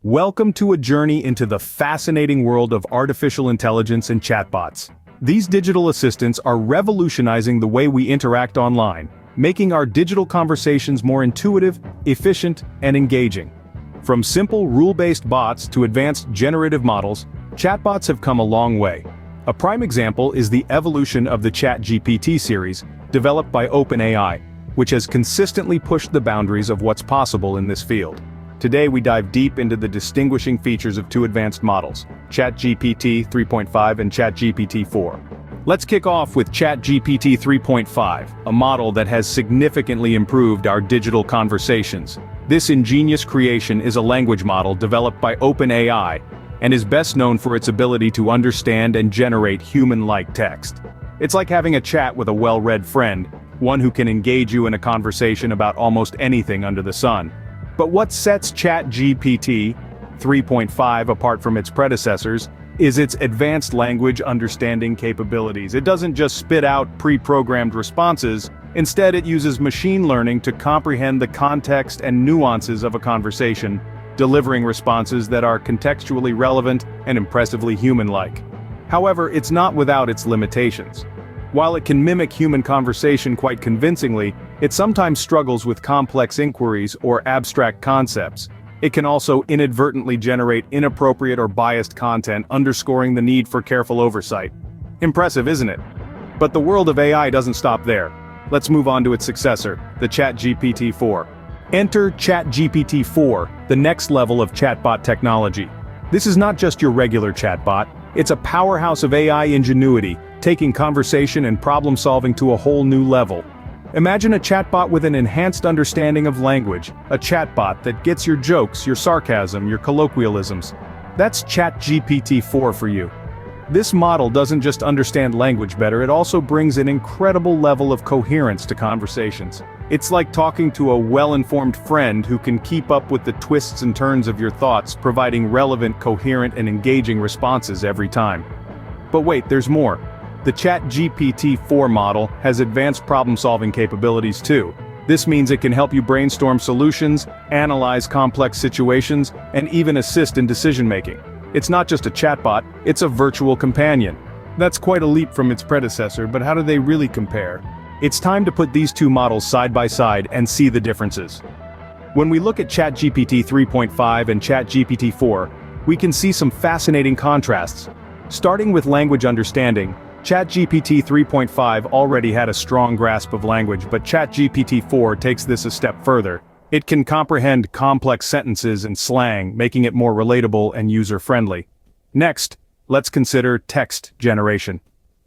Welcome to a journey into the fascinating world of artificial intelligence and chatbots. These digital assistants are revolutionizing the way we interact online, making our digital conversations more intuitive, efficient, and engaging. From simple rule-based bots to advanced generative models, chatbots have come a long way. A prime example is the evolution of the ChatGPT series, developed by OpenAI, which has consistently pushed the boundaries of what's possible in this field. Today we dive deep into the distinguishing features of two advanced models, ChatGPT 3.5 and ChatGPT 4. Let's kick off with ChatGPT 3.5, a model that has significantly improved our digital conversations. This ingenious creation is a language model developed by OpenAI, and is best known for its ability to understand and generate human-like text. It's like having a chat with a well-read friend, one who can engage you in a conversation about almost anything under the sun. But what sets ChatGPT 3.5 apart from its predecessors is its advanced language understanding capabilities. It doesn't just spit out pre-programmed responses, instead it uses machine learning to comprehend the context and nuances of a conversation, delivering responses that are contextually relevant and impressively human-like. However, it's not without its limitations. While it can mimic human conversation quite convincingly, it sometimes struggles with complex inquiries or abstract concepts. It can also inadvertently generate inappropriate or biased content, underscoring the need for careful oversight. Impressive, isn't it? But the world of AI doesn't stop there. Let's move on to its successor, the ChatGPT 4. Enter ChatGPT 4, the next level of chatbot technology. This is not just your regular chatbot, it's a powerhouse of AI ingenuity, taking conversation and problem-solving to a whole new level. Imagine a chatbot with an enhanced understanding of language, a chatbot that gets your jokes, your sarcasm, your colloquialisms. That's ChatGPT 4 for you. This model doesn't just understand language better, it also brings an incredible level of coherence to conversations. It's like talking to a well-informed friend who can keep up with the twists and turns of your thoughts, providing relevant, coherent, and engaging responses every time. But wait, there's more. The ChatGPT 4 model has advanced problem-solving capabilities too. This means it can help you brainstorm solutions, analyze complex situations, and even assist in decision-making. It's not just a chatbot, it's a virtual companion. That's quite a leap from its predecessor, but how do they really compare? It's time to put these two models side by side and see the differences. When we look at ChatGPT 3.5 and ChatGPT 4, we can see some fascinating contrasts. Starting with language understanding, ChatGPT 3.5 already had a strong grasp of language, but ChatGPT 4 takes this a step further. It can comprehend complex sentences and slang, making it more relatable and user-friendly. Next, let's consider text generation.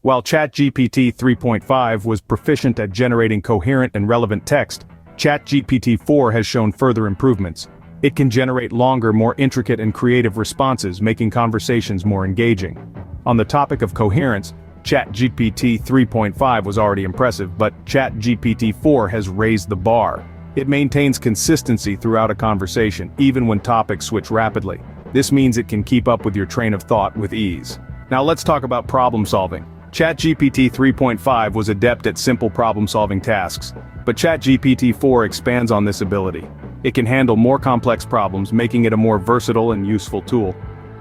While ChatGPT 3.5 was proficient at generating coherent and relevant text, ChatGPT 4 has shown further improvements. It can generate longer, more intricate and creative responses, making conversations more engaging. On the topic of coherence, ChatGPT 3.5 was already impressive, but ChatGPT 4 has raised the bar. It maintains consistency throughout a conversation, even when topics switch rapidly. This means it can keep up with your train of thought with ease. Now let's talk about problem solving. ChatGPT 3.5 was adept at simple problem-solving tasks, but ChatGPT 4 expands on this ability. It can handle more complex problems, making it a more versatile and useful tool.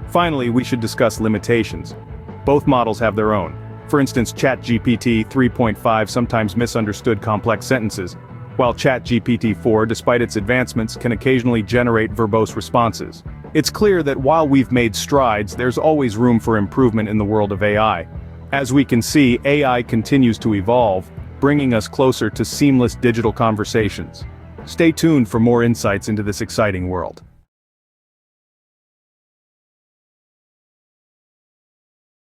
Finally, we should discuss limitations. Both models have their own. For instance, ChatGPT 3.5 sometimes misunderstood complex sentences, while ChatGPT 4, despite its advancements, can occasionally generate verbose responses. It's clear that while we've made strides, there's always room for improvement in the world of AI. As we can see, AI continues to evolve, bringing us closer to seamless digital conversations. Stay tuned for more insights into this exciting world.